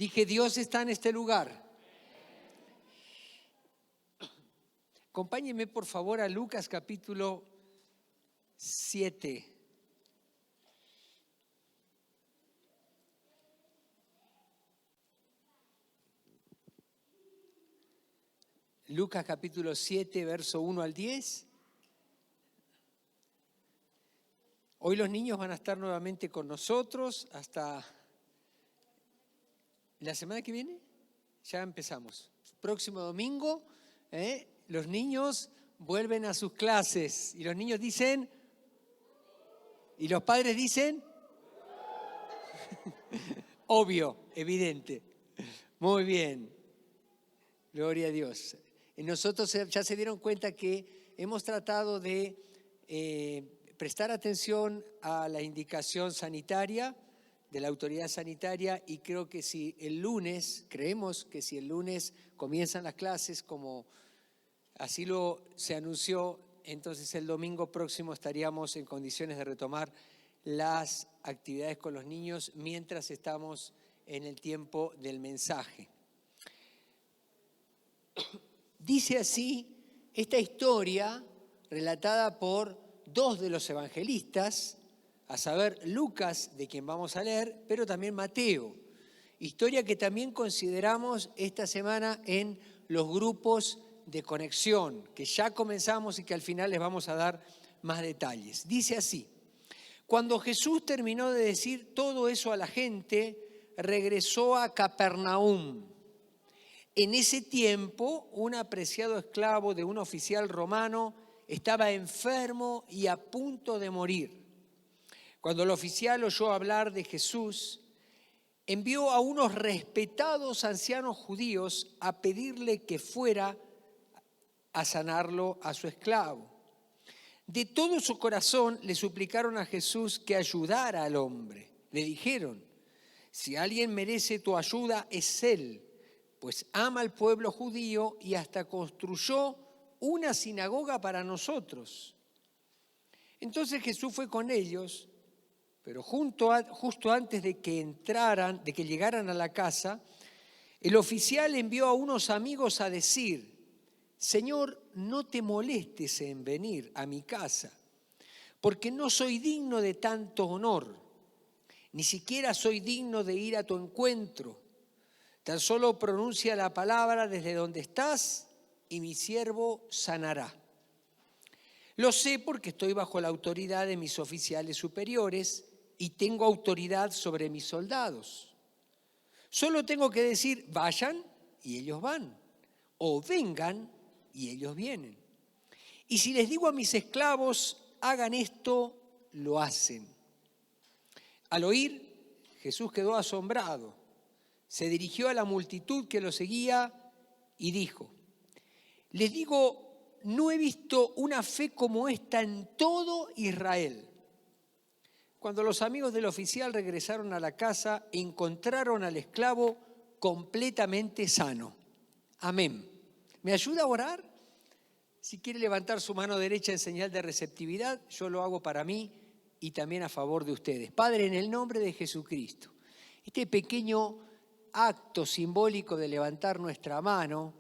Dije, Dios está en este lugar. Acompáñenme por favor a Lucas capítulo 7. Lucas capítulo 7, verso 1 al 10. Hoy los niños van a estar nuevamente con nosotros hasta la semana que viene. Ya empezamos. Próximo domingo, los niños vuelven a sus clases y los niños dicen, y los padres dicen, obvio, evidente. Muy bien, gloria a Dios. Nosotros ya se dieron cuenta que hemos tratado de prestar atención a la indicación sanitaria de la autoridad sanitaria y creo que si el lunes, creemos que si el lunes comienzan las clases como así se anunció, entonces el domingo próximo estaríamos en condiciones de retomar las actividades con los niños mientras estamos en el tiempo del mensaje. Dice así esta historia relatada por dos de los evangelistas, a saber Lucas, de quien vamos a leer, pero también Mateo. Historia que también consideramos esta semana en los grupos de conexión, que ya comenzamos y que al final les vamos a dar más detalles. Dice así: cuando Jesús terminó de decir todo eso a la gente, regresó a Capernaum. En ese tiempo, un apreciado esclavo de un oficial romano estaba enfermo y a punto de morir. Cuando el oficial oyó hablar de Jesús, envió a unos respetados ancianos judíos a pedirle que fuera a sanarlo a su esclavo. De todo su corazón le suplicaron a Jesús que ayudara al hombre. Le dijeron, si alguien merece tu ayuda es él, pues ama al pueblo judío y hasta construyó una sinagoga para nosotros. Entonces Jesús fue con ellos, pero justo antes de que llegaran a la casa, el oficial envió a unos amigos a decir, Señor, no te molestes en venir a mi casa, porque no soy digno de tanto honor, ni siquiera soy digno de ir a tu encuentro. Tan solo pronuncia la palabra desde donde estás y mi siervo sanará. Lo sé porque estoy bajo la autoridad de mis oficiales superiores y tengo autoridad sobre mis soldados. Solo tengo que decir, vayan y ellos van, o vengan y ellos vienen. Y si les digo a mis esclavos, hagan esto, lo hacen. Al oír, Jesús quedó asombrado. Se dirigió a la multitud que lo seguía y dijo, les digo, no he visto una fe como esta en todo Israel. Cuando los amigos del oficial regresaron a la casa, encontraron al esclavo completamente sano. Amén. ¿Me ayuda a orar? Si quiere levantar su mano derecha en señal de receptividad, yo lo hago para mí y también a favor de ustedes. Padre, en el nombre de Jesucristo, este pequeño acto simbólico de levantar nuestra mano,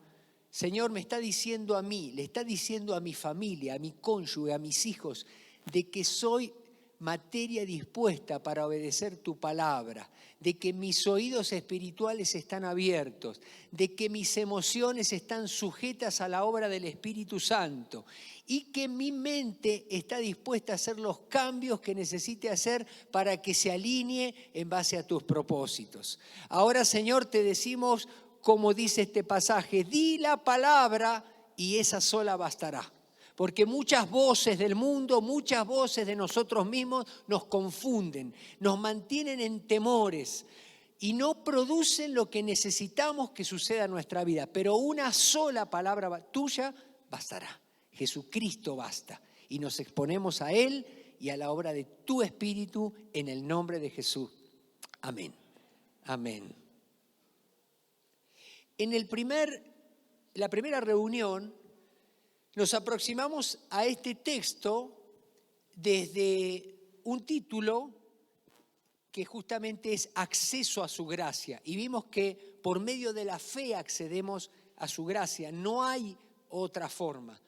Señor, me está diciendo a mí, le está diciendo a mi familia, a mi cónyuge, a mis hijos, de que soy materia dispuesta para obedecer tu palabra, de que mis oídos espirituales están abiertos, de que mis emociones están sujetas a la obra del Espíritu Santo y que mi mente está dispuesta a hacer los cambios que necesite hacer para que se alinee en base a tus propósitos. Ahora, Señor, te decimos, como dice este pasaje, di la palabra y esa sola bastará. Porque muchas voces del mundo, muchas voces de nosotros mismos nos confunden, nos mantienen en temores y no producen lo que necesitamos que suceda en nuestra vida. Pero una sola palabra tuya bastará. Jesucristo basta. Y nos exponemos a Él y a la obra de tu Espíritu en el nombre de Jesús. Amén. Amén. En la primera reunión, nos aproximamos a este texto desde un título que justamente es acceso a su gracia. Y vimos que por medio de la fe accedemos a su gracia. No hay otra forma.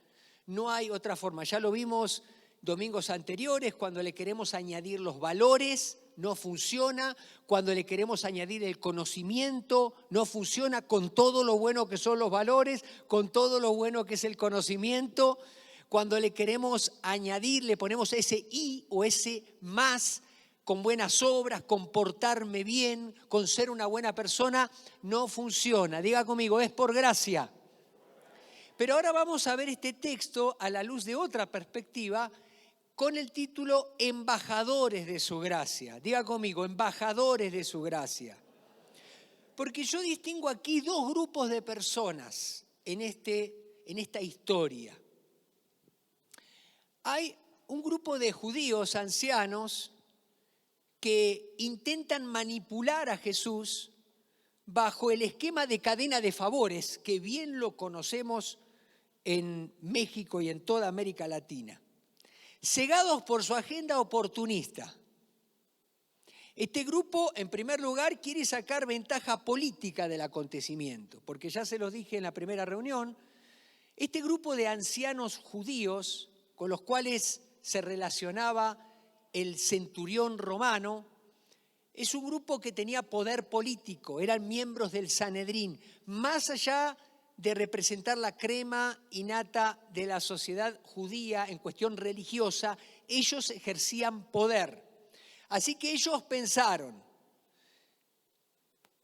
No hay otra forma. Ya lo vimos domingos anteriores, cuando le queremos añadir los valores, no funciona. Cuando le queremos añadir el conocimiento, no funciona, con todo lo bueno que son los valores, con todo lo bueno que es el conocimiento. Cuando le queremos añadir, le ponemos ese y o ese más, con buenas obras, con portarme bien, con ser una buena persona, no funciona. Diga conmigo, es por gracia. Pero ahora vamos a ver este texto a la luz de otra perspectiva, con el título Embajadores de su gracia. Diga conmigo, embajadores de su gracia. Porque yo distingo aquí dos grupos de personas en esta historia. Hay un grupo de judíos ancianos que intentan manipular a Jesús bajo el esquema de cadena de favores, que bien lo conocemos en México y en toda América Latina. Cegados por su agenda oportunista. Este grupo, en primer lugar, quiere sacar ventaja política del acontecimiento, porque ya se los dije en la primera reunión, este grupo de ancianos judíos con los cuales se relacionaba el centurión romano, es un grupo que tenía poder político, eran miembros del Sanedrín, más allá de representar la crema innata de la sociedad judía en cuestión religiosa, ellos ejercían poder. Así que ellos pensaron,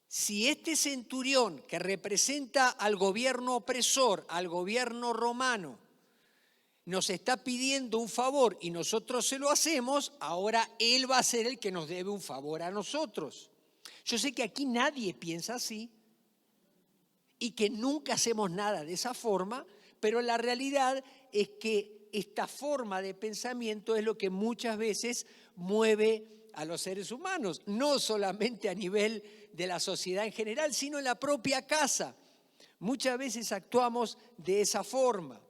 si este centurión que representa al gobierno opresor, al gobierno romano, nos está pidiendo un favor y nosotros se lo hacemos, ahora él va a ser el que nos debe un favor a nosotros. Yo sé que aquí nadie piensa así y que nunca hacemos nada de esa forma, pero la realidad es que esta forma de pensamiento es lo que muchas veces mueve a los seres humanos, no solamente a nivel de la sociedad en general, sino en la propia casa. Muchas veces actuamos de esa forma.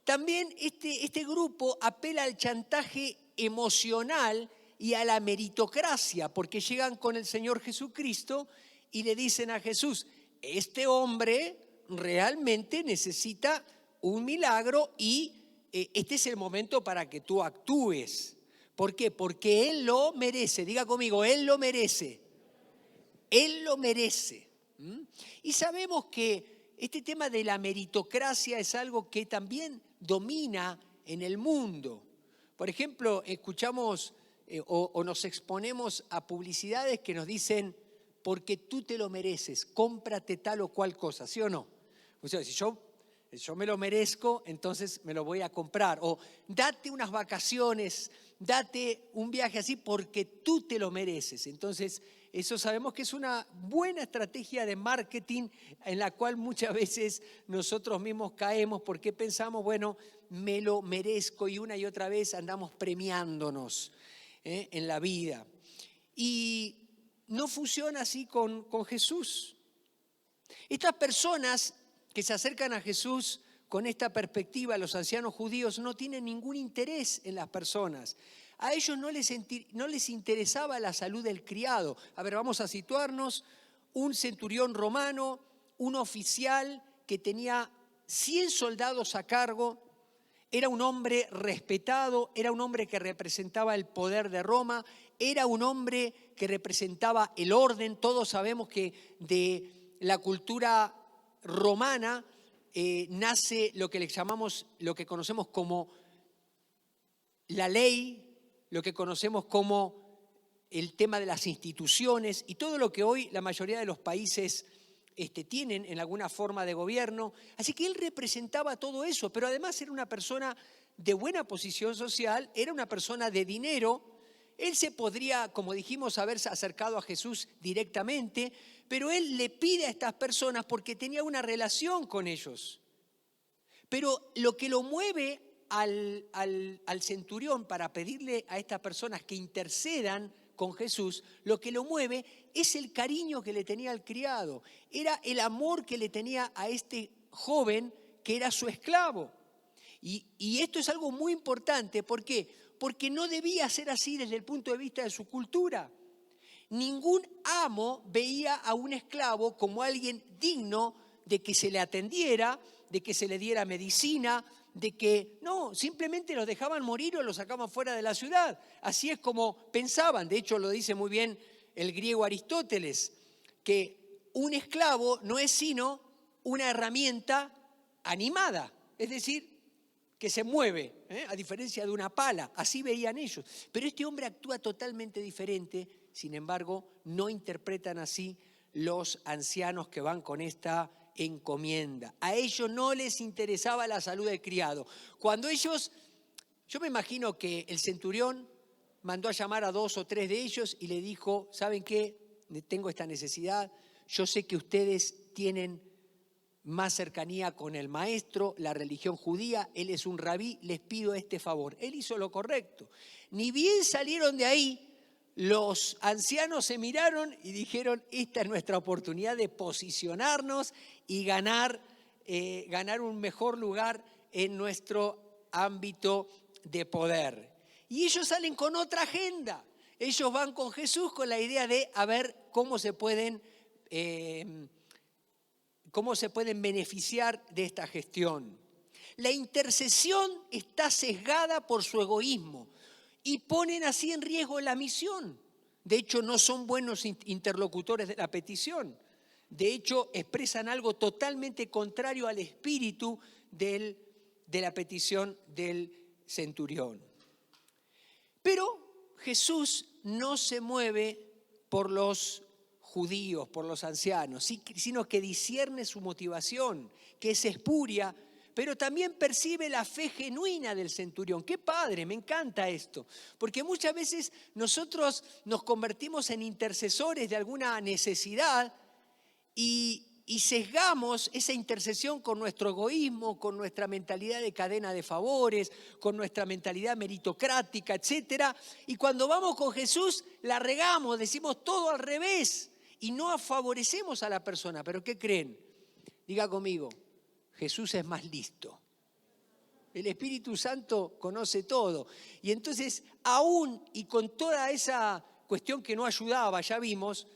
También este grupo apela al chantaje emocional y a la meritocracia, porque llegan con el Señor Jesucristo y le dicen a Jesús, este hombre realmente necesita un milagro y este es el momento para que tú actúes. ¿Por qué? Porque Él lo merece. Diga conmigo, Él lo merece. Él lo merece. Y sabemos que este tema de la meritocracia es algo que también domina en el mundo. Por ejemplo, escuchamos o nos exponemos a publicidades que nos dicen, porque tú te lo mereces, cómprate tal o cual cosa, ¿sí o no? O sea, si yo me lo merezco, entonces me lo voy a comprar. O date unas vacaciones, date un viaje así porque tú te lo mereces. Entonces, eso sabemos que es una buena estrategia de marketing en la cual muchas veces nosotros mismos caemos porque pensamos, bueno, me lo merezco y una y otra vez andamos premiándonos en la vida. Y no funciona así con Jesús. Estas personas que se acercan a Jesús con esta perspectiva, los ancianos judíos, no tienen ningún interés en las personas. A ellos no les interesaba la salud del criado. A ver, vamos a situarnos. Un centurión romano, un oficial que tenía 100 soldados a cargo, era un hombre respetado, era un hombre que representaba el poder de Roma, era un hombre que representaba el orden. Todos sabemos que de la cultura romana nace lo que le llamamos, lo que conocemos como la ley, lo que conocemos como el tema de las instituciones y todo lo que hoy la mayoría de los países tienen en alguna forma de gobierno. Así que él representaba todo eso, pero además era una persona de buena posición social, era una persona de dinero. Él se podría, como dijimos, haberse acercado a Jesús directamente, pero él le pide a estas personas porque tenía una relación con ellos. Pero lo que lo mueve al centurión para pedirle a estas personas que intercedan con Jesús, lo que lo mueve es el cariño que le tenía al criado, era el amor que le tenía a este joven que era su esclavo. Y esto es algo muy importante. ¿Por qué? Porque no debía ser así desde el punto de vista de su cultura. Ningún amo veía a un esclavo como alguien digno de que se le atendiera, de que se le diera medicina, de que no, simplemente los dejaban morir o los sacaban fuera de la ciudad. Así es como pensaban. De hecho, lo dice muy bien el griego Aristóteles, que un esclavo no es sino una herramienta animada, es decir, que se mueve, a diferencia de una pala. Así veían ellos. Pero este hombre actúa totalmente diferente. Sin embargo, no interpretan así los ancianos que van con esta encomienda. A ellos no les interesaba la salud del criado. Cuando ellos, yo me imagino que el centurión mandó a llamar a 2 o 3 de ellos y le dijo, ¿saben qué? Tengo esta necesidad. Yo sé que ustedes tienen más cercanía con el maestro, la religión judía, él es un rabí, les pido este favor. Él hizo lo correcto. Ni bien salieron de ahí, los ancianos se miraron y dijeron, esta es nuestra oportunidad de posicionarnos y ganar un mejor lugar en nuestro ámbito de poder. Y ellos salen con otra agenda. Ellos van con Jesús con la idea de a ver cómo se pueden beneficiar de esta gestión. La intercesión está sesgada por su egoísmo y ponen así en riesgo la misión. De hecho, no son buenos interlocutores de la petición. De hecho, expresan algo totalmente contrario al espíritu de la petición del centurión. Pero Jesús no se mueve por los judíos, por los ancianos, sino que discierne su motivación, que es espuria, pero también percibe la fe genuina del centurión. ¡Qué padre! Me encanta esto, porque muchas veces nosotros nos convertimos en intercesores de alguna necesidad y sesgamos esa intercesión con nuestro egoísmo, con nuestra mentalidad de cadena de favores, con nuestra mentalidad meritocrática, etc. Y cuando vamos con Jesús la regamos, decimos todo al revés y no favorecemos a la persona. ¿Pero qué creen? Diga conmigo, Jesús es más listo. El Espíritu Santo conoce todo. Y entonces, aún y con toda esa cuestión que no ayudaba, ya vimos,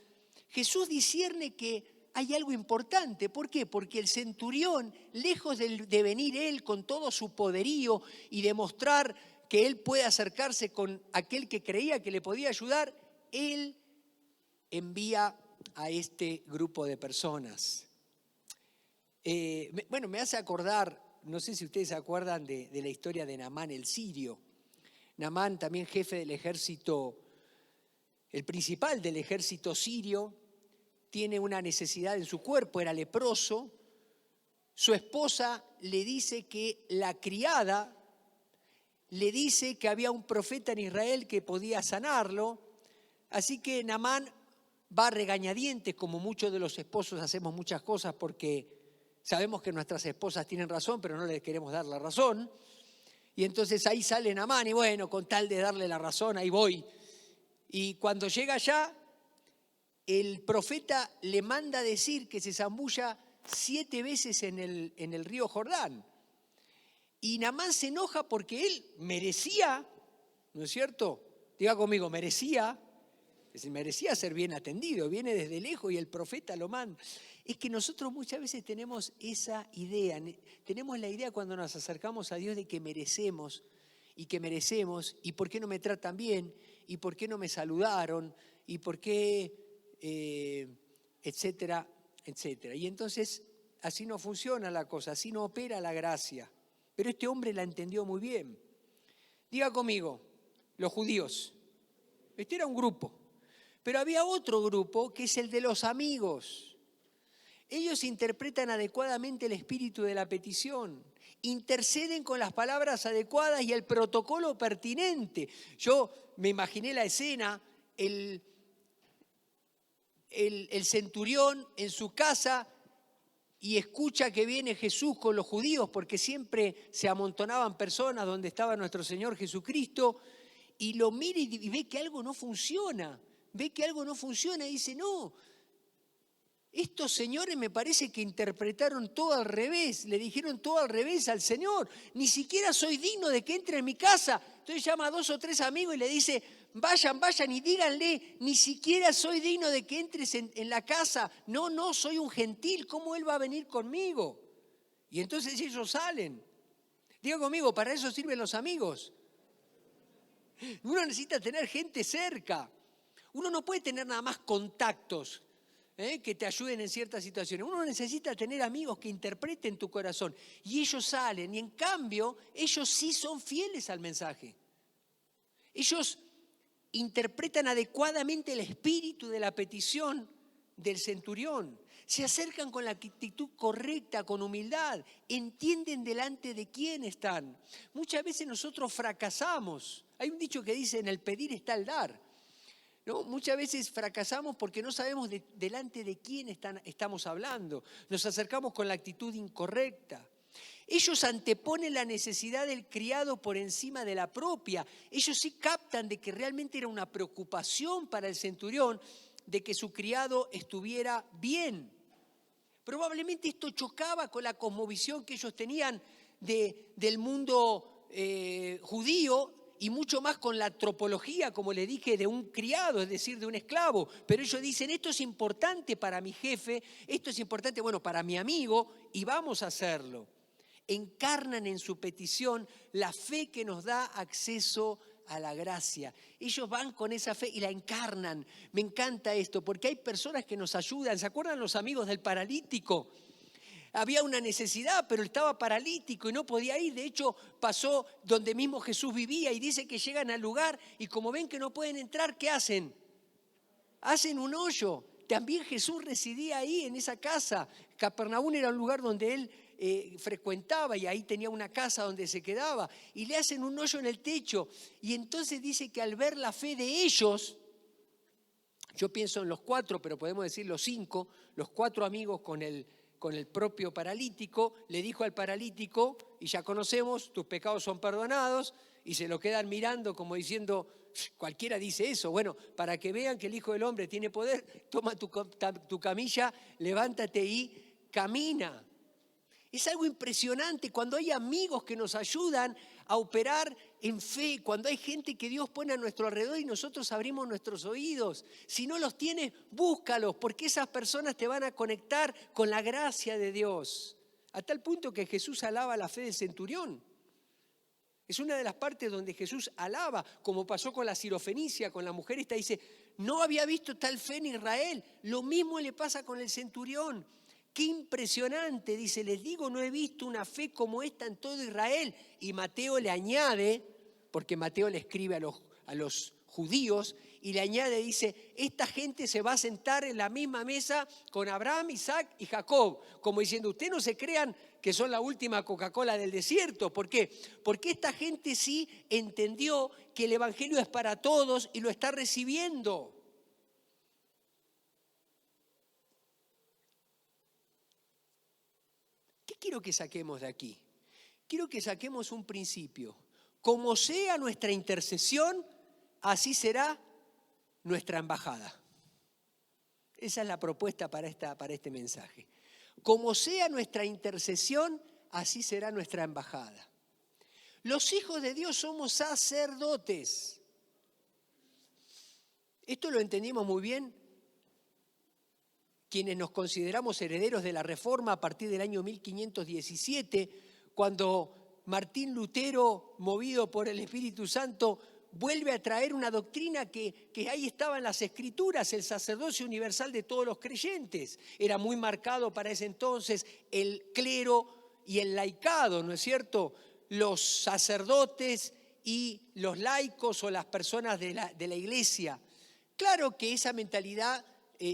Jesús discierne que hay algo importante. ¿Por qué? Porque el centurión, lejos de venir él con todo su poderío y demostrar que él puede acercarse con aquel que creía que le podía ayudar, él envía a este grupo de personas. Me hace acordar, no sé si ustedes se acuerdan de la historia de Naamán el sirio. Naamán, también jefe del ejército, el principal del ejército sirio, tiene una necesidad en su cuerpo, era leproso. Su esposa le dice que la criada le dice que había un profeta en Israel que podía sanarlo. Así que Naamán va a regañadientes, como muchos de los esposos hacemos muchas cosas porque sabemos que nuestras esposas tienen razón, pero no les queremos dar la razón. Y entonces ahí sale Naamán y bueno, con tal de darle la razón, ahí voy. Y cuando llega allá, el profeta le manda decir que se zambulla 7 veces en el río Jordán. Y Naamán se enoja porque él merecía, ¿no es cierto? Diga conmigo, merecía ser bien atendido, viene desde lejos y el profeta lo manda. Es que nosotros muchas veces tenemos esa idea, tenemos la idea cuando nos acercamos a Dios de que merecemos, y por qué no me tratan bien, y por qué no me saludaron, y por qué, etcétera, etcétera. Y entonces así no funciona la cosa, así no opera la gracia. Pero este hombre la entendió muy bien. Diga conmigo, los judíos. Este era un grupo. Pero había otro grupo que es el de los amigos. Ellos interpretan adecuadamente el espíritu de la petición, interceden con las palabras adecuadas y el protocolo pertinente. Yo me imaginé la escena, el centurión en su casa y escucha que viene Jesús con los judíos, porque siempre se amontonaban personas donde estaba nuestro Señor Jesucristo, y lo mira y ve que algo no funciona. Ve que algo no funciona y dice, no, Estos señores me parece que interpretaron todo al revés, le dijeron todo al revés al Señor. Ni siquiera soy digno de que entre en mi casa. Entonces llama a 2 o 3 amigos y le dice, vayan y díganle, ni siquiera soy digno de que entres en la casa. No, soy un gentil, ¿cómo él va a venir conmigo? Y entonces ellos salen. Diga conmigo, para eso sirven los amigos. Uno necesita tener gente cerca. Uno no puede tener nada más contactos que te ayuden en ciertas situaciones. Uno necesita tener amigos que interpreten tu corazón. Y ellos salen, y en cambio, ellos sí son fieles al mensaje. Ellos interpretan adecuadamente el espíritu de la petición del centurión. Se acercan con la actitud correcta, con humildad. Entienden delante de quién están. Muchas veces nosotros fracasamos. Hay un dicho que dice, en el pedir está el dar. ¿No? Muchas veces fracasamos porque no sabemos delante de quién estamos hablando. Nos acercamos con la actitud incorrecta. Ellos anteponen la necesidad del criado por encima de la propia. Ellos sí captan de que realmente era una preocupación para el centurión de que su criado estuviera bien. Probablemente esto chocaba con la cosmovisión que ellos tenían del mundo judío, y mucho más con la antropología, como le dije, de un criado, es decir, de un esclavo. Pero ellos dicen, esto es importante para mi jefe, esto es importante, para mi amigo, y vamos a hacerlo. Encarnan en su petición la fe que nos da acceso a la gracia. Ellos van con esa fe y la encarnan. Me encanta esto, porque hay personas que nos ayudan. ¿Se acuerdan los amigos del paralítico? Había una necesidad, pero estaba paralítico y no podía ir. De hecho, pasó donde mismo Jesús vivía y dice que llegan al lugar y como ven que no pueden entrar, ¿qué hacen? Hacen un hoyo. También Jesús residía ahí, en esa casa. Capernaum era un lugar donde él frecuentaba y ahí tenía una casa donde se quedaba. Y le hacen un hoyo en el techo. Y entonces dice que al ver la fe de ellos, yo pienso en los 4, pero podemos decir los 5, los 4 amigos con el propio paralítico, le dijo al paralítico, y ya conocemos, tus pecados son perdonados, y se lo quedan mirando como diciendo, cualquiera dice eso. Bueno, para que vean que el Hijo del Hombre tiene poder, toma tu camilla, levántate y camina. Es algo impresionante cuando hay amigos que nos ayudan a operar en fe, cuando hay gente que Dios pone a nuestro alrededor y nosotros abrimos nuestros oídos. Si no los tienes, búscalos, porque esas personas te van a conectar con la gracia de Dios. A tal punto que Jesús alaba la fe del centurión. Es una de las partes donde Jesús alaba, como pasó con la sirofenicia, con la mujer esta, dice, no había visto tal fe en Israel. Lo mismo le pasa con el centurión. Qué impresionante, dice, les digo, no he visto una fe como esta en todo Israel. Y Mateo le añade, porque Mateo le escribe a los judíos, y le añade, dice, esta gente se va a sentar en la misma mesa con Abraham, Isaac y Jacob. Como diciendo, ustedes no se crean que son la última Coca-Cola del desierto. ¿Por qué? Porque esta gente sí entendió que el evangelio es para todos y lo está recibiendo. ¿Qué quiero que saquemos de aquí? Quiero que saquemos un principio. Como sea nuestra intercesión, así será nuestra embajada. Esa es la propuesta para este mensaje. Como sea nuestra intercesión, así será nuestra embajada. Los hijos de Dios somos sacerdotes. Esto lo entendimos muy bien quienes nos consideramos herederos de la Reforma a partir del año 1517, cuando Martín Lutero, movido por el Espíritu Santo, vuelve a traer una doctrina que ahí estaba en las Escrituras, el sacerdocio universal de todos los creyentes. Era muy marcado para ese entonces el clero y el laicado, ¿no es cierto? Los sacerdotes y los laicos o las personas de la iglesia. Claro que esa mentalidad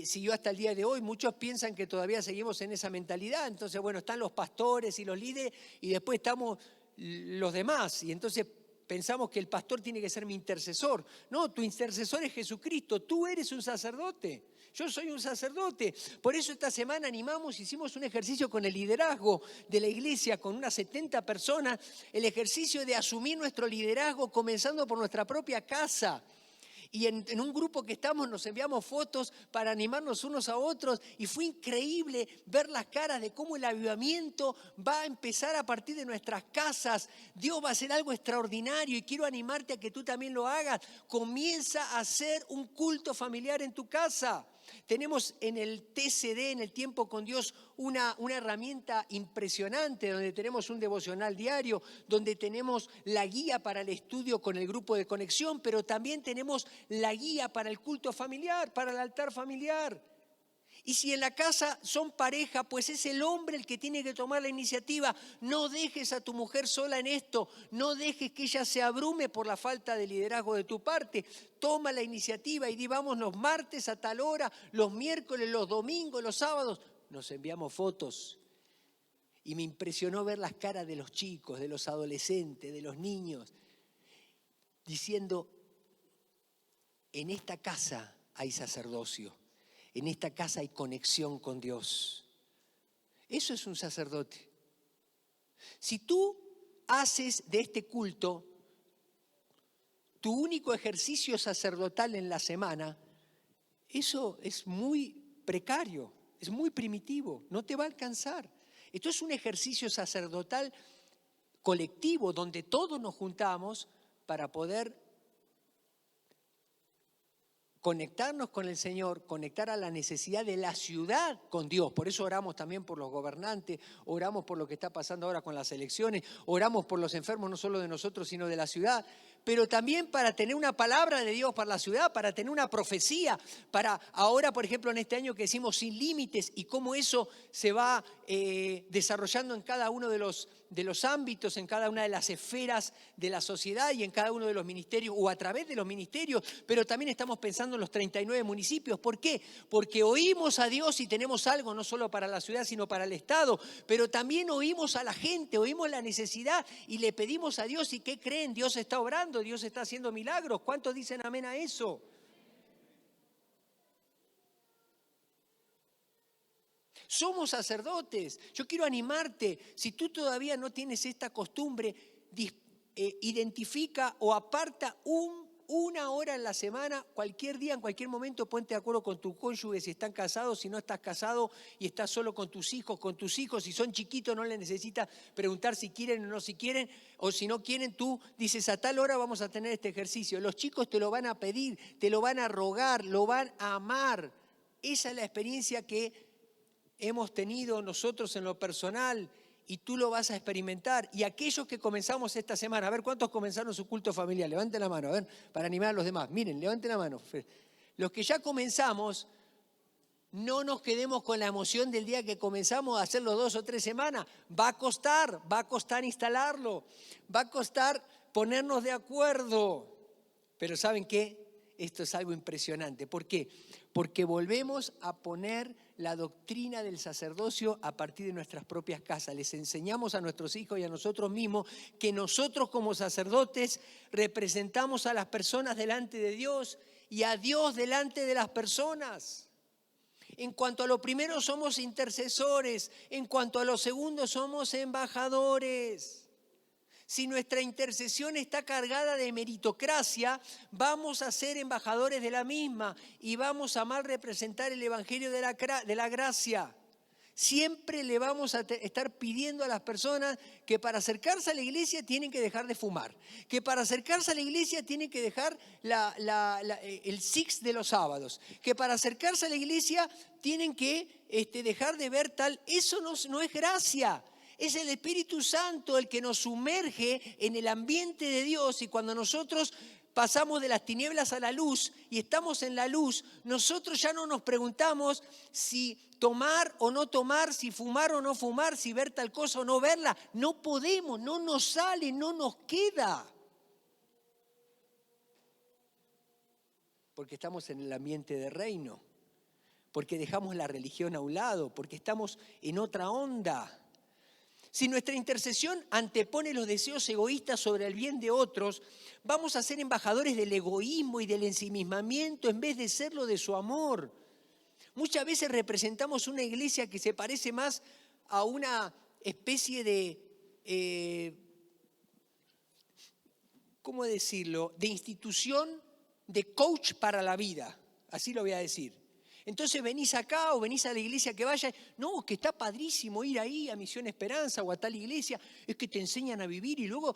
siguió hasta el día de hoy. Muchos piensan que todavía seguimos en esa mentalidad. Entonces, están los pastores y los líderes y después estamos los demás. Y entonces pensamos que el pastor tiene que ser mi intercesor. No, tu intercesor es Jesucristo. Tú eres un sacerdote. Yo soy un sacerdote. Por eso esta semana hicimos un ejercicio con el liderazgo de la iglesia, con unas 70 personas, el ejercicio de asumir nuestro liderazgo comenzando por nuestra propia casa. Y en un grupo que estamos nos enviamos fotos para animarnos unos a otros y fue increíble ver las caras de cómo el avivamiento va a empezar a partir de nuestras casas. Dios va a hacer algo extraordinario y quiero animarte a que tú también lo hagas. Comienza a hacer un culto familiar en tu casa. Tenemos en el TCD, en el Tiempo con Dios, una herramienta impresionante donde tenemos un devocional diario, donde tenemos la guía para el estudio con el grupo de conexión, pero también tenemos la guía para el culto familiar, para el altar familiar. Y si en la casa son pareja, pues es el hombre el que tiene que tomar la iniciativa. No dejes a tu mujer sola en esto. No dejes que ella se abrume por la falta de liderazgo de tu parte. Toma la iniciativa y di, vamos los martes a tal hora, los miércoles, los domingos, los sábados. Nos enviamos fotos. Y me impresionó ver las caras de los chicos, de los adolescentes, de los niños, diciendo, en esta casa hay sacerdocio. En esta casa hay conexión con Dios. Eso es un sacerdote. Si tú haces de este culto tu único ejercicio sacerdotal en la semana, eso es muy precario, es muy primitivo, no te va a alcanzar. Esto es un ejercicio sacerdotal colectivo donde todos nos juntamos para poder conectarnos con el Señor, conectar a la necesidad de la ciudad con Dios. Por eso oramos también por los gobernantes, oramos por lo que está pasando ahora con las elecciones, oramos por los enfermos no solo de nosotros, sino de la ciudad, pero también para tener una palabra de Dios para la ciudad, para tener una profecía, para ahora, por ejemplo, en este año que decimos sin límites y cómo eso se va desarrollando en cada uno de los ámbitos, en cada una de las esferas de la sociedad y en cada uno de los ministerios o a través de los ministerios, pero también estamos pensando en los 39 municipios. ¿Por qué? Porque oímos a Dios y tenemos algo no solo para la ciudad, sino para el Estado, pero también oímos a la gente, oímos la necesidad y le pedimos a Dios. ¿Y qué creen? Dios está obrando, Dios está haciendo milagros. ¿Cuántos dicen amén a eso? Somos sacerdotes. Yo quiero animarte. Si tú todavía no tienes esta costumbre, identifica o aparta una hora en la semana, cualquier día, en cualquier momento, ponte de acuerdo con tu cónyuge si están casados, si no estás casado y estás solo con tus hijos, si son chiquitos no les necesitas preguntar si quieren o no si quieren, o si no quieren tú dices a tal hora vamos a tener este ejercicio. Los chicos te lo van a pedir, te lo van a rogar, lo van a amar. Esa es la experiencia que hemos tenido nosotros en lo personal y tú lo vas a experimentar. Y aquellos que comenzamos esta semana, a ver cuántos comenzaron su culto familiar, levanten la mano, a ver, para animar a los demás. Miren, levanten la mano. Los que ya comenzamos, no nos quedemos con la emoción del día que comenzamos a hacerlo 2 o 3 semanas. Va a costar instalarlo, va a costar ponernos de acuerdo. Pero ¿saben qué? Esto es algo impresionante. ¿Por qué? Porque volvemos a poner la doctrina del sacerdocio a partir de nuestras propias casas. Les enseñamos a nuestros hijos y a nosotros mismos que nosotros como sacerdotes representamos a las personas delante de Dios y a Dios delante de las personas. En cuanto a lo primero somos intercesores, en cuanto a lo segundo somos embajadores. Si nuestra intercesión está cargada de meritocracia, vamos a ser embajadores de la misma y vamos a mal representar el evangelio de la gracia. Siempre le vamos a estar pidiendo a las personas que para acercarse a la iglesia tienen que dejar de fumar, que para acercarse a la iglesia tienen que dejar el six de los sábados, que para acercarse a la iglesia tienen que dejar de ver tal. Eso no es gracia. Es el Espíritu Santo el que nos sumerge en el ambiente de Dios y cuando nosotros pasamos de las tinieblas a la luz y estamos en la luz, nosotros ya no nos preguntamos si tomar o no tomar, si fumar o no fumar, si ver tal cosa o no verla. No podemos, no nos sale, no nos queda. Porque estamos en el ambiente de reino, porque dejamos la religión a un lado, porque estamos en otra onda. Si nuestra intercesión antepone los deseos egoístas sobre el bien de otros, vamos a ser embajadores del egoísmo y del ensimismamiento en vez de serlo de su amor. Muchas veces representamos una iglesia que se parece más a una especie de, ¿cómo decirlo?, de institución de coach para la vida, así lo voy a decir. Entonces venís acá o venís a la iglesia que vaya, no, que está padrísimo ir ahí a Misión Esperanza o a tal iglesia, es que te enseñan a vivir y luego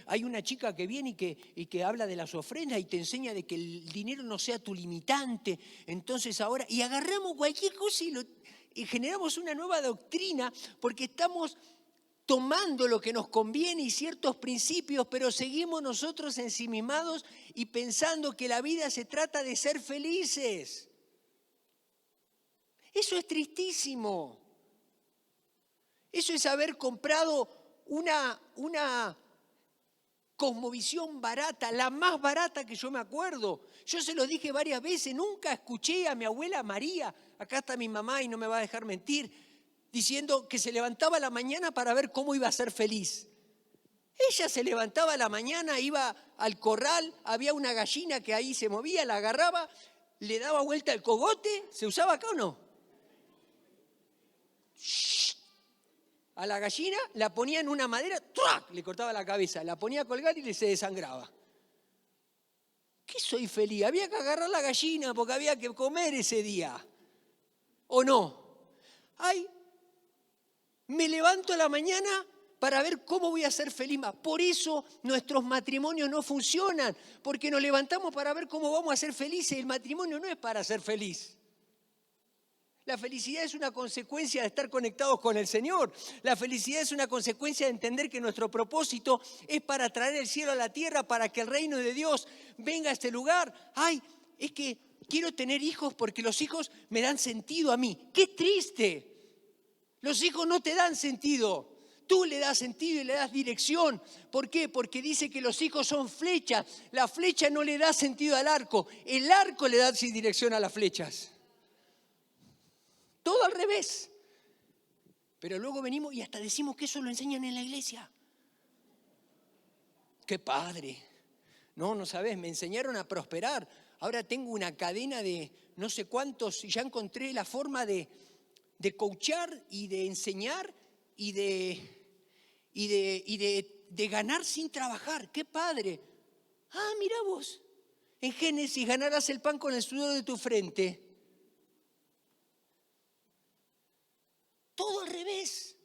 hay una chica que viene y que habla de las ofrendas y te enseña de que el dinero no sea tu limitante. Entonces ahora, y agarramos cualquier cosa y generamos una nueva doctrina porque estamos tomando lo que nos conviene y ciertos principios, pero seguimos nosotros ensimismados y pensando que la vida se trata de ser felices. Eso es tristísimo. Eso es haber comprado una cosmovisión barata, la más barata que yo me acuerdo. Yo se lo dije varias veces, nunca escuché a mi abuela María, acá está mi mamá y no me va a dejar mentir, diciendo que se levantaba a la mañana para ver cómo iba a ser feliz. Ella se levantaba a la mañana, iba al corral, había una gallina que ahí se movía, la agarraba, le daba vuelta el cogote, ¿se usaba acá o no? A la gallina la ponía en una madera, ¡truac!, le cortaba la cabeza, la ponía a colgar y se desangraba. ¿Qué soy feliz? Había que agarrar la gallina porque había que comer ese día. ¿O no? Ay, me levanto a la mañana para ver cómo voy a ser feliz más. Por eso nuestros matrimonios no funcionan, porque nos levantamos para ver cómo vamos a ser felices. El matrimonio no es para ser feliz. La felicidad es una consecuencia de estar conectados con el Señor. La felicidad es una consecuencia de entender que nuestro propósito es para traer el cielo a la tierra, para que el reino de Dios venga a este lugar. Ay, es que quiero tener hijos porque los hijos me dan sentido a mí. ¡Qué triste! Los hijos no te dan sentido. Tú le das sentido y le das dirección. ¿Por qué? Porque dice que los hijos son flechas. La flecha no le da sentido al arco. El arco le da dirección a las flechas. Todo al revés. Pero luego venimos y hasta decimos que eso lo enseñan en la iglesia. ¡Qué padre! No sabés, me enseñaron a prosperar. Ahora tengo una cadena de no sé cuántos y ya encontré la forma de coachar y de enseñar y de ganar sin trabajar. ¡Qué padre! Ah, mira vos. En Génesis ganarás el pan con el sudor de tu frente. Todo al revés.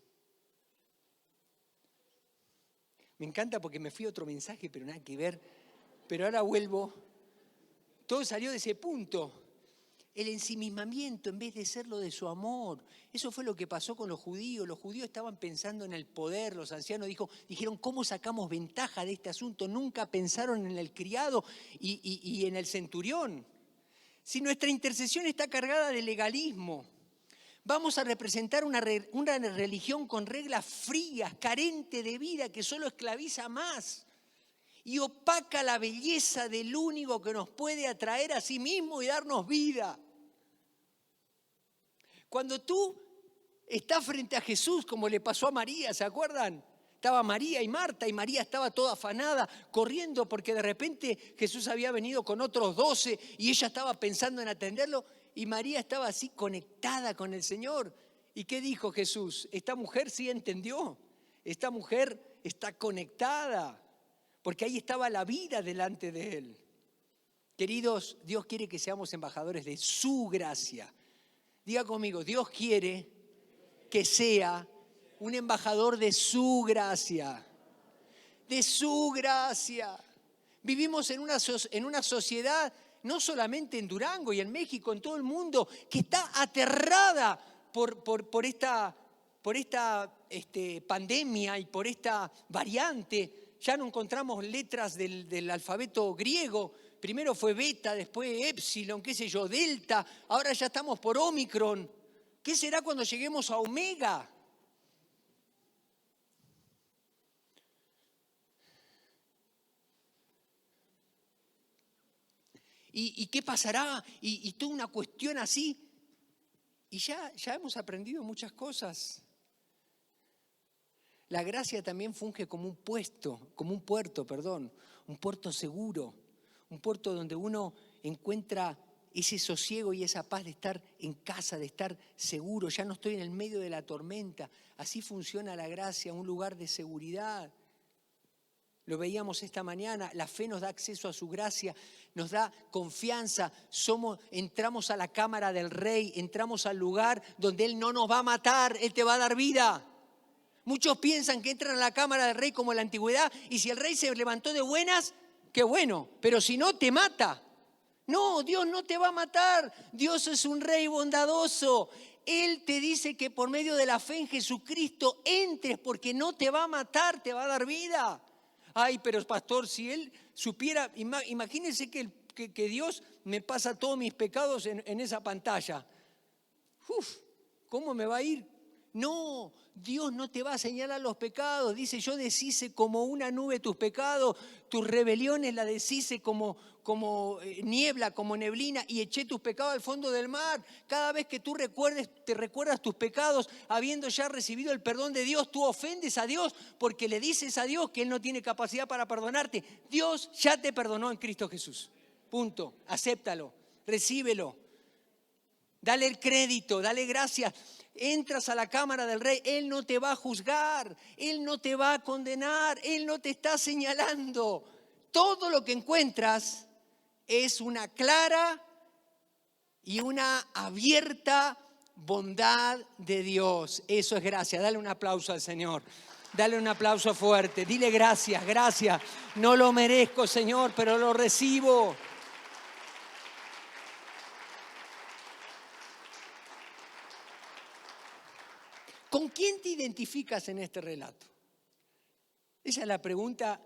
Me encanta porque me fui a otro mensaje, pero nada que ver. Pero ahora vuelvo. Todo salió de ese punto. El ensimismamiento en vez de ser lo de su amor. Eso fue lo que pasó con los judíos. Los judíos estaban pensando en el poder. Los ancianos dijeron, ¿cómo sacamos ventaja de este asunto? Nunca pensaron en el criado y en el centurión. Si nuestra intercesión está cargada de legalismo, vamos a representar una religión con reglas frías, carente de vida, que solo esclaviza más y opaca la belleza del único que nos puede atraer a sí mismo y darnos vida. Cuando tú estás frente a Jesús, como le pasó a María, ¿se acuerdan? Estaba María y Marta y María estaba toda afanada, corriendo porque de repente Jesús había venido con otros 12 y ella estaba pensando en atenderlo. Y María estaba así conectada con el Señor. ¿Y qué dijo Jesús? Esta mujer sí entendió. Esta mujer está conectada. Porque ahí estaba la vida delante de Él. Queridos, Dios quiere que seamos embajadores de su gracia. Diga conmigo, Dios quiere que sea un embajador de su gracia. De su gracia. Vivimos en una sociedad, no solamente en Durango y en México, en todo el mundo, que está aterrada por esta pandemia y por esta variante. Ya no encontramos letras del alfabeto griego. Primero fue beta, después epsilon, qué sé yo, delta. Ahora ya estamos por Omicron. ¿Qué será cuando lleguemos a omega? ¿Y qué pasará? Y toda una cuestión así. Y ya hemos aprendido muchas cosas. La gracia también funge como un puerto, un puerto seguro, un puerto donde uno encuentra ese sosiego y esa paz de estar en casa, de estar seguro. Ya no estoy en el medio de la tormenta. Así funciona la gracia, un lugar de seguridad. Lo veíamos esta mañana, la fe nos da acceso a su gracia, nos da confianza, entramos a la cámara del Rey, entramos al lugar donde Él no nos va a matar, Él te va a dar vida. Muchos piensan que entran a la cámara del Rey como en la antigüedad y si el Rey se levantó de buenas, qué bueno, pero si no, te mata. No, Dios no te va a matar, Dios es un Rey bondadoso. Él te dice que por medio de la fe en Jesucristo entres porque no te va a matar, te va a dar vida. Ay, pero pastor, si Él supiera, imagínense que Dios me pasa todos mis pecados en esa pantalla. ¿Cómo me va a ir? No, Dios no te va a señalar los pecados. Dice, yo deshice como una nube tus pecados, tus rebeliones las deshice como niebla, como neblina, y eché tus pecados al fondo del mar. Cada vez que tú te recuerdas tus pecados, habiendo ya recibido el perdón de Dios, tú ofendes a Dios porque le dices a Dios que Él no tiene capacidad para perdonarte. Dios ya te perdonó en Cristo Jesús. Punto. Acéptalo, recíbelo. Dale el crédito, dale gracias. Entras a la cámara del Rey, Él no te va a juzgar, Él no te va a condenar, Él no te está señalando. Todo lo que encuentras es una clara y una abierta bondad de Dios. Eso es gracia. Dale un aplauso al Señor. Dale un aplauso fuerte. Dile gracias, gracias. No lo merezco, Señor, pero lo recibo. ¿Con quién te identificas en este relato? Esa es la pregunta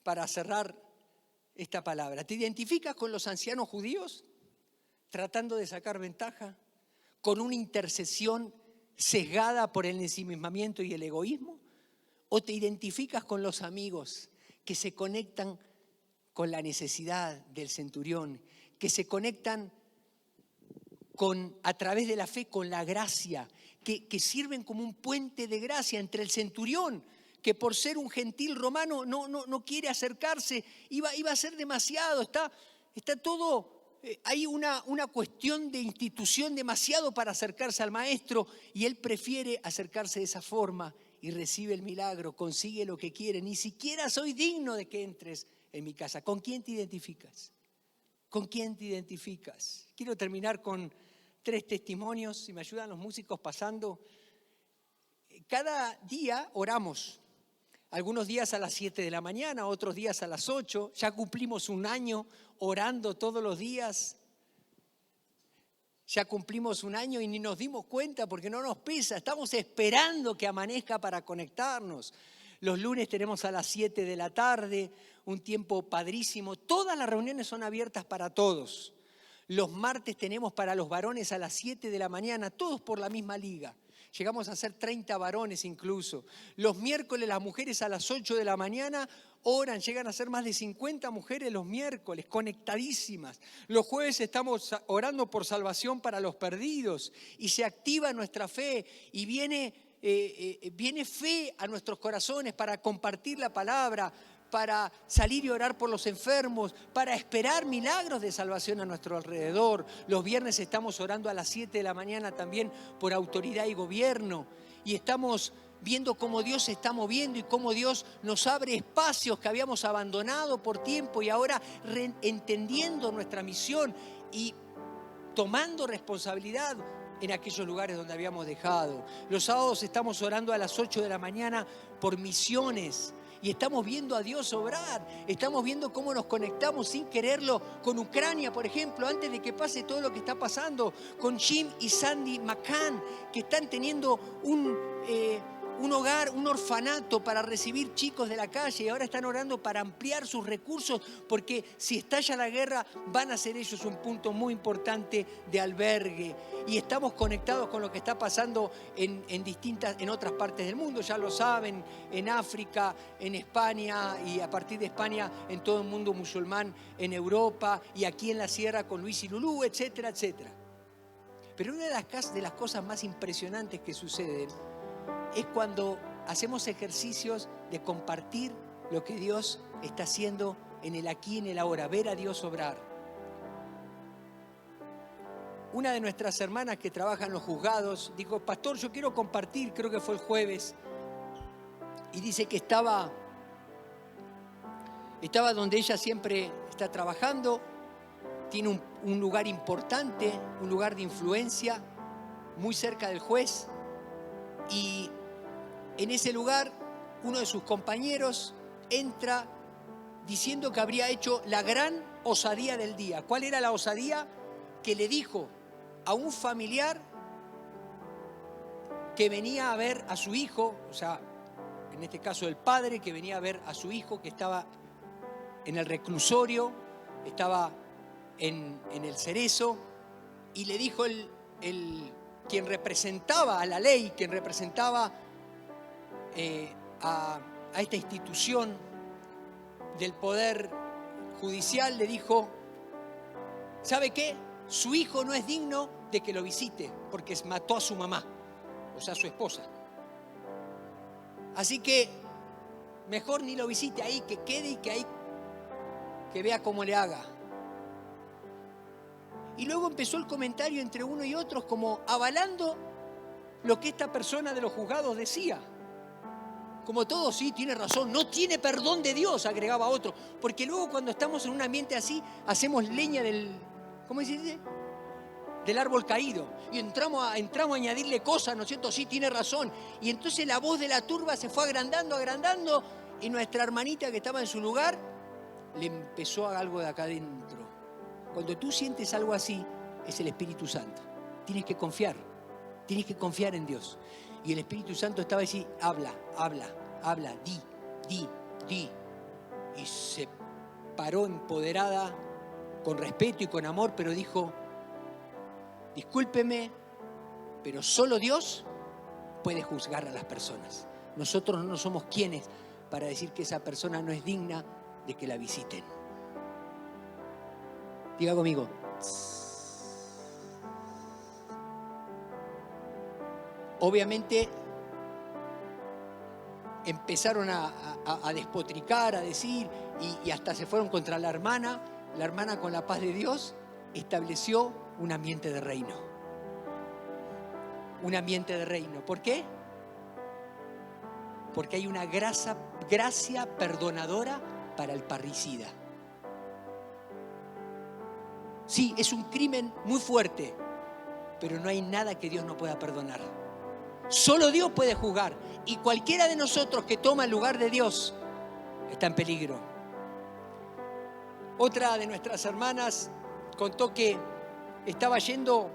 para cerrar esta palabra. ¿Te identificas con los ancianos judíos tratando de sacar ventaja? ¿Con una intercesión sesgada por el ensimismamiento y el egoísmo? ¿O te identificas con los amigos que se conectan con la necesidad del centurión, que se conectan a través de la fe con la gracia, que sirven como un puente de gracia entre el centurión, que por ser un gentil romano no quiere acercarse, iba a ser demasiado, está todo, hay una cuestión de institución demasiado para acercarse al maestro y él prefiere acercarse de esa forma y recibe el milagro, consigue lo que quiere. Ni siquiera soy digno de que entres en mi casa. ¿Con quién te identificas? ¿Con quién te identificas? Quiero terminar con 3 testimonios, si me ayudan los músicos pasando. Cada día oramos, algunos días a las 7 de la mañana, otros días a las 8, ya cumplimos un año orando todos los días. Ya cumplimos un año y ni nos dimos cuenta porque no nos pesa, estamos esperando que amanezca para conectarnos. Los lunes tenemos a las 7 de la tarde, un tiempo padrísimo. Todas las reuniones son abiertas para todos. Los martes tenemos para los varones a las 7 de la mañana, todos por la misma liga. Llegamos a ser 30 varones incluso. Los miércoles las mujeres a las 8 de la mañana oran, llegan a ser más de 50 mujeres los miércoles, conectadísimas. Los jueves estamos orando por salvación para los perdidos y se activa nuestra fe y viene fe a nuestros corazones para compartir la palabra, para salir y orar por los enfermos, para esperar milagros de salvación a nuestro alrededor. Los viernes estamos orando a las 7 de la mañana también por autoridad y gobierno. Y estamos viendo cómo Dios se está moviendo y cómo Dios nos abre espacios que habíamos abandonado por tiempo y ahora entendiendo nuestra misión y tomando responsabilidad en aquellos lugares donde habíamos dejado. Los sábados estamos orando a las 8 de la mañana por misiones. Y estamos viendo a Dios obrar, estamos viendo cómo nos conectamos sin quererlo con Ucrania, por ejemplo, antes de que pase todo lo que está pasando, con Jim y Sandy McCann, que están teniendo un hogar, un orfanato para recibir chicos de la calle y ahora están orando para ampliar sus recursos porque si estalla la guerra van a ser ellos un punto muy importante de albergue. Y estamos conectados con lo que está pasando en otras partes del mundo, ya lo saben, en África, en España y a partir de España en todo el mundo musulmán, en Europa y aquí en la sierra con Luis y Lulú, etcétera, etcétera. Pero una de las cosas más impresionantes que suceden es cuando hacemos ejercicios de compartir lo que Dios está haciendo en el aquí y en el ahora, ver a Dios obrar. Una de nuestras hermanas que trabaja en los juzgados dijo, pastor, yo quiero compartir, creo que fue el jueves, Y dice que estaba donde ella siempre está trabajando, tiene un lugar importante, un lugar de influencia, muy cerca del juez. Y en ese lugar, uno de sus compañeros entra diciendo que habría hecho la gran osadía del día. ¿Cuál era la osadía? Que le dijo a un familiar que venía a ver a su hijo, o sea, en este caso el padre que venía a ver a su hijo que estaba en el reclusorio, estaba en el Cerezo, y le dijo quien representaba a la ley, quien representaba a esta institución del poder judicial, le dijo: ¿sabe qué? Su hijo no es digno de que lo visite porque mató a su mamá, o sea, a su esposa. Así que mejor ni lo visite ahí, que quede y que vea cómo le haga. Y luego empezó el comentario entre uno y otros como avalando lo que esta persona de los juzgados decía. Como todo, sí, tiene razón, no tiene perdón de Dios, agregaba otro. Porque luego cuando estamos en un ambiente así, hacemos leña ¿cómo se dice? Del árbol caído. Y entramos a añadirle cosas, ¿no es cierto? Sí, tiene razón. Y entonces la voz de la turba se fue agrandando, y nuestra hermanita que estaba en su lugar le empezó a algo de acá adentro. Cuando tú sientes algo así, es el Espíritu Santo. Tienes que confiar en Dios. Y el Espíritu Santo estaba así: habla, di. Y se paró empoderada, con respeto y con amor, pero dijo: discúlpeme, pero solo Dios puede juzgar a las personas. Nosotros no somos quienes para decir que esa persona no es digna de que la visiten. Diga conmigo. Obviamente empezaron a despotricar, a decir, y hasta se fueron contra la hermana. La hermana, con la paz de Dios, estableció un ambiente de reino. Un ambiente de reino. ¿Por qué? Porque hay una gracia perdonadora para el parricida. Sí, es un crimen muy fuerte, pero no hay nada que Dios no pueda perdonar. Solo Dios puede juzgar, y cualquiera de nosotros que toma el lugar de Dios está en peligro. Otra de nuestras hermanas contó que estaba yendo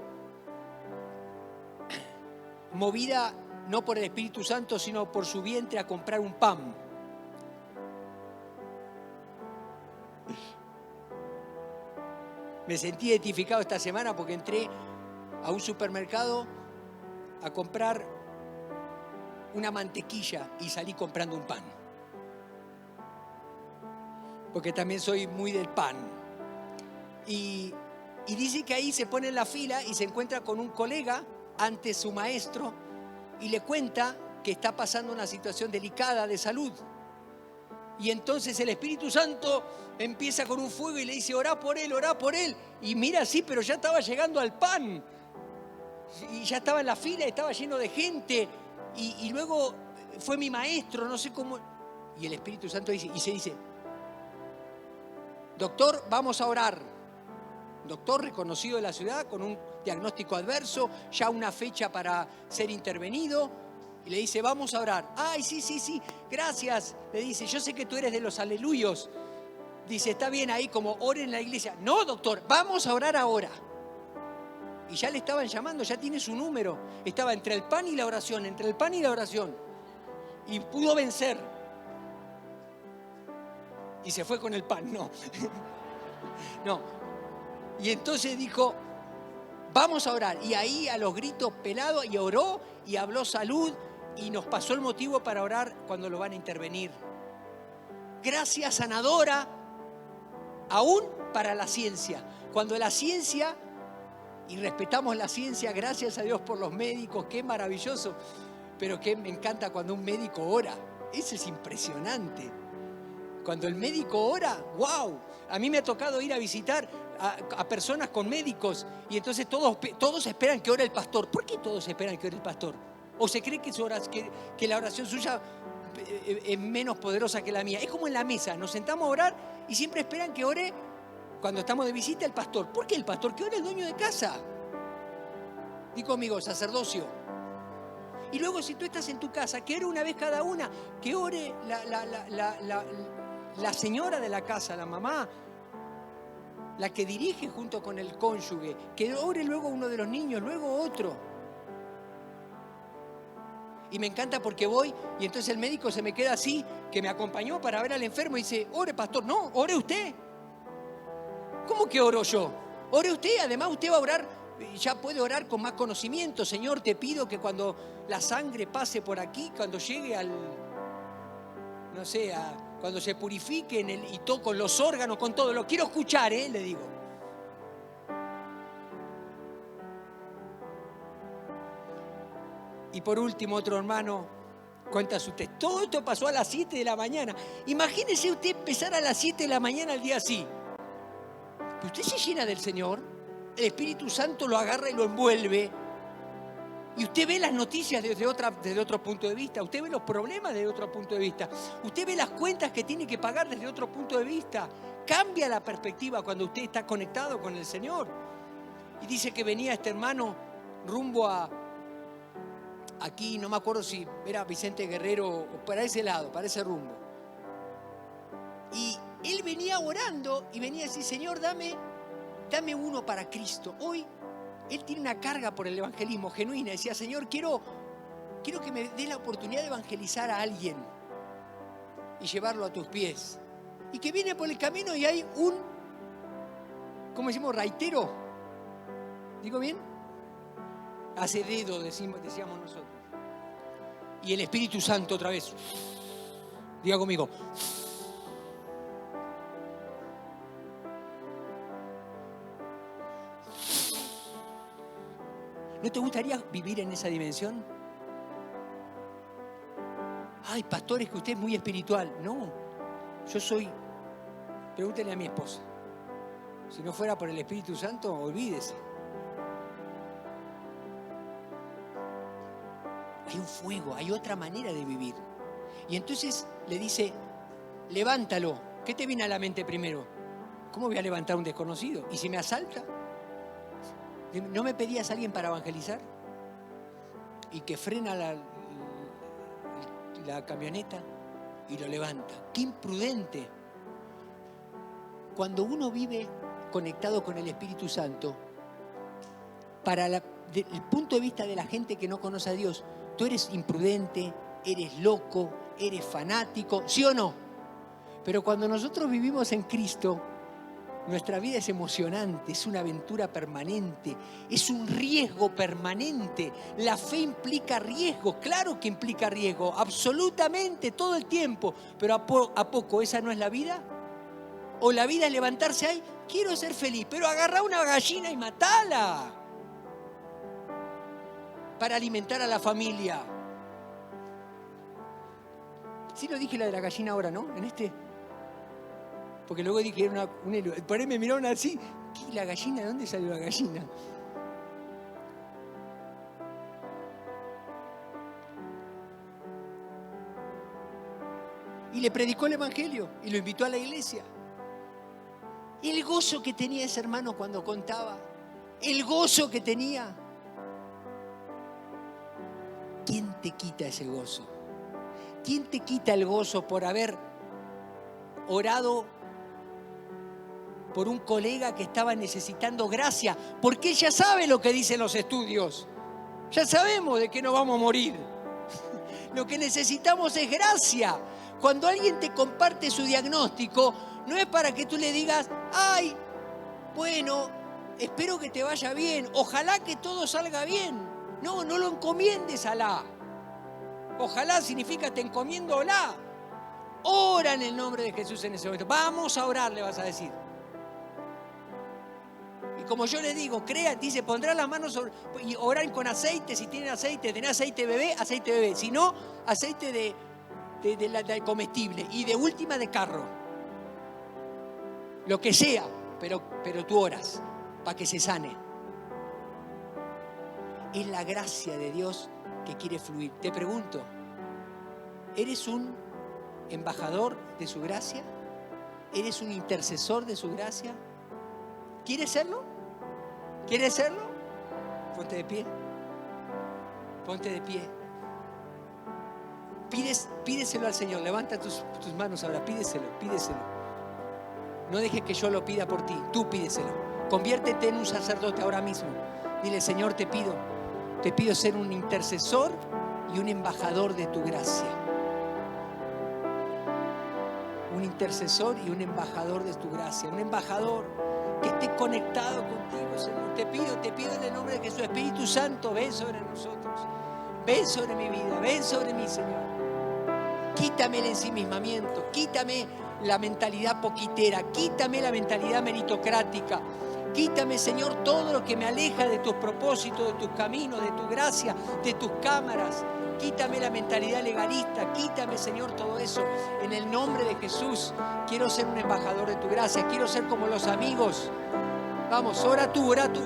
movida no por el Espíritu Santo, sino por su vientre, a comprar un pan. Me sentí identificado esta semana porque entré a un supermercado a comprar una mantequilla y salí comprando un pan. Porque también soy muy del pan. Y dice que ahí se pone en la fila y se encuentra con un colega ante su maestro y le cuenta que está pasando una situación delicada de salud. Y entonces el Espíritu Santo empieza con un fuego y le dice: orá por él. Y mira, sí, pero ya estaba llegando al pan. Y ya estaba en la fila, estaba lleno de gente. Y luego fue mi maestro, no sé cómo. Y el Espíritu Santo dice, doctor, vamos a orar. Doctor reconocido de la ciudad, con un diagnóstico adverso, ya una fecha para ser intervenido. Y le dice: vamos a orar. Ay, sí, gracias. Le dice: yo sé que tú eres de los aleluyos. Dice: está bien ahí, como ore en la iglesia. No, doctor, vamos a orar ahora. Y ya le estaban llamando, ya tiene su número. Estaba entre el pan y la oración, Y pudo vencer. Y se fue con el pan, no. No. Y entonces dijo: vamos a orar. Y ahí a los gritos pelado, y oró y habló salud. Y nos pasó el motivo para orar cuando lo van a intervenir. Gracia sanadora, aún para la ciencia. Cuando la ciencia, y respetamos la ciencia, gracias a Dios por los médicos, qué maravilloso. Pero que me encanta cuando un médico ora. Eso es impresionante. Cuando el médico ora, ¡wow! A mí me ha tocado ir a visitar a personas con médicos y entonces todos esperan que ore el pastor. ¿Por qué todos esperan que ore el pastor? ¿O se cree que la oración suya es menos poderosa que la mía. Es como en la mesa, nos sentamos a orar y siempre esperan que ore cuando estamos de visita el pastor. ¿Por qué el pastor? Que ore el dueño de casa. Di conmigo, sacerdocio. Y luego si tú estás en tu casa, que ore una vez cada una, que ore la señora de la casa, la mamá, la que dirige junto con el cónyuge, que ore luego uno de los niños, luego otro. Y me encanta porque voy y entonces el médico se me queda así, que me acompañó para ver al enfermo y dice, ore pastor, no, ore usted. ¿Cómo que oro yo? Ore usted, además usted va a orar, ya puede orar con más conocimiento. Señor, te pido que cuando la sangre pase por aquí, cuando llegue al, no sé, cuando se purifique y todo con los órganos, con todo, lo quiero escuchar, le digo. Y por último, otro hermano cuenta su texto. Todo esto pasó a las 7 de la mañana. Imagínese usted empezar a las 7 de la mañana al día así. Pero usted se llena del Señor, el Espíritu Santo lo agarra y lo envuelve. Y usted ve las noticias desde otro punto de vista. Usted ve los problemas desde otro punto de vista. Usted ve las cuentas que tiene que pagar desde otro punto de vista. Cambia la perspectiva cuando usted está conectado con el Señor. Y dice que venía este hermano rumbo aquí, no me acuerdo si era Vicente Guerrero o para ese lado, para ese rumbo. Y él venía orando y venía a decir, Señor, dame uno para Cristo. Hoy él tiene una carga por el evangelismo genuina. Decía, Señor, quiero que me dé la oportunidad de evangelizar a alguien y llevarlo a tus pies. Y que viene por el camino y hay ¿cómo decimos? Raitero. ¿Digo bien? Hace dedo, decíamos nosotros. Y el Espíritu Santo otra vez. Diga conmigo. ¿No te gustaría vivir en esa dimensión? Ay, pastor, es que usted es muy espiritual. No, yo soy... Pregúntele a mi esposa. Si no fuera por el Espíritu Santo, olvídese. Hay un fuego, hay otra manera de vivir. Y entonces le dice, levántalo. ¿Qué te viene a la mente primero? ¿Cómo voy a levantar a un desconocido? ¿Y si me asalta? ¿No me pedías a alguien para evangelizar? Y que frena la camioneta y lo levanta. ¡Qué imprudente! Cuando uno vive conectado con el Espíritu Santo, desde el punto de vista de la gente que no conoce a Dios, tú eres imprudente, eres loco, eres fanático, ¿sí o no? Pero cuando nosotros vivimos en Cristo, nuestra vida es emocionante, es una aventura permanente, es un riesgo permanente. La fe implica riesgo, claro que implica riesgo, absolutamente, todo el tiempo. Pero ¿a poco esa no es la vida? O la vida es levantarse ahí, quiero ser feliz, pero agarrá una gallina y matala para alimentar a la familia. Sí lo dije la de la gallina ahora, ¿no? Porque luego dije, por ahí me miraron así, ¿qué la gallina? ¿De dónde salió la gallina? Y le predicó el evangelio y lo invitó a la iglesia. El gozo que tenía ese hermano cuando contaba, el gozo que tenía. ¿Quién te quita ese gozo? ¿Quién te quita el gozo por haber orado por un colega que estaba necesitando gracia? Porque ella sabe lo que dicen los estudios. Ya sabemos de que no vamos a morir. Lo que necesitamos es gracia. Cuando alguien te comparte su diagnóstico, no es para que tú le digas, ay, bueno, espero que te vaya bien, ojalá que todo salga bien. No, no lo encomiendes a Alá. Ojalá significa te encomiendo Alá. Ora en el nombre de Jesús en ese momento. Vamos a orar, le vas a decir. Y como yo le digo, dice, pondrá las manos sobre, y orar con aceite. Si tienen aceite, tenés aceite bebé. Si no, aceite de comestible. Y de última de carro. Lo que sea, pero tú oras para que se sane. Es la gracia de Dios que quiere fluir. Te pregunto, ¿Eres un embajador de su gracia? ¿Eres un intercesor de su gracia? ¿Quieres serlo? ¿Quieres serlo? Ponte de pie. Ponte de pie. Pídeselo al Señor. Levanta tus manos ahora. Pídeselo. No dejes que yo lo pida por ti. Tú pídeselo. Conviértete en un sacerdote ahora mismo. Dile, Señor, te pido ser un intercesor y un embajador de tu gracia. Un intercesor y un embajador de tu gracia. Un embajador que esté conectado contigo, Señor. Te pido en el nombre de Jesús. Espíritu Santo, ven sobre nosotros. Ven sobre mi vida. Ven sobre mí, Señor. Quítame el ensimismamiento. Quítame la mentalidad poquitera. Quítame la mentalidad meritocrática. Quítame, Señor, todo lo que me aleja de tus propósitos, de tus caminos, de tu gracia, de tus cámaras. Quítame la mentalidad legalista. Quítame, Señor, todo eso. En el nombre de Jesús, quiero ser un embajador de tu gracia. Quiero ser como los amigos. Vamos, ora tú, ora tú.